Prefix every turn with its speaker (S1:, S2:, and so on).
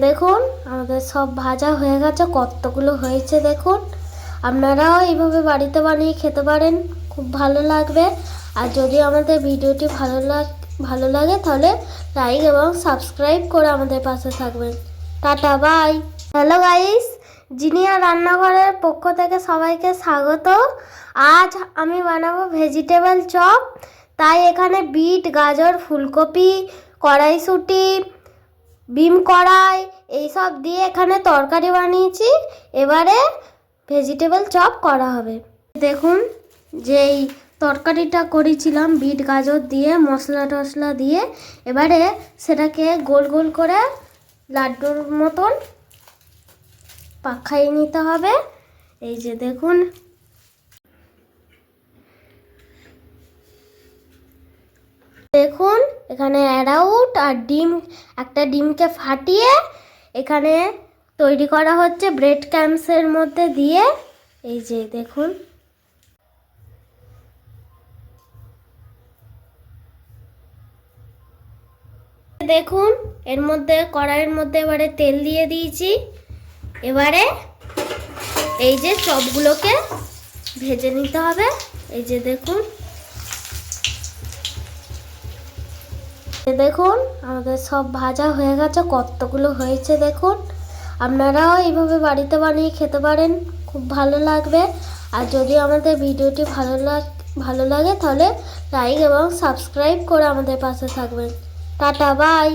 S1: দেখুন আমাদের সব ভাজা হয়ে গেছে, কতগুলো হয়েছে দেখুন। আপনারাও এইভাবে বাড়িতে বানিয়ে খেতে পারেন, খুব ভালো লাগবে। আর যদি আমাদের ভিডিওটি ভালো লাগে তাহলে লাইক এবং সাবস্ক্রাইব করে আমাদের পাশে থাকবেন। Tata, bye. Hello guys, Jinia রান্নাঘরের পক্ষ থেকে সবাইকে স্বাগত। আজ আমি বানাবো ভেজিটেবল চপ। তাই এখানে বিট, গাজর, ফুলকপি, কড়াইশুঁটি, বিম কড়াই এইসব দিয়ে এখানে তরকারি বানিয়েছি। এবারে ভেজিটেবল চপ করা হবে। দেখুন, যেই তরকারিটা করেছিলাম বিট গাজর দিয়ে মশলা টশলা দিয়ে, এবারে সেটাকে গোল গোল করে লাড্ডুর মতন পাখাইয়ে নিতে হবে। এই যে দেখুন, এখানে অ্যারাউট আর একটা ডিমকে ফাটিয়ে এখানে তৈরি করা হচ্ছে ব্রেড ক্রাম্বসের মধ্যে দিয়ে। এই যে দেখুন এর মধ্যে কড়াইয়ের মধ্যে এবারে তেল দিয়ে দিয়েছি। এবারে এই যে চপগুলোকে ভেজে নিতে হবে। এই যে দেখুন আমাদের সব ভাজা হয়ে গেছে, কতগুলো হয়েছে দেখুন। আপনারাও এইভাবে বাড়িতে বানিয়ে খেতে পারেন, খুব ভালো লাগবে। আর যদি আমাদের ভিডিওটি ভালো লাগে তাহলে লাইক এবং সাবস্ক্রাইব করে আমাদের পাশে থাকবেন। Tata, by.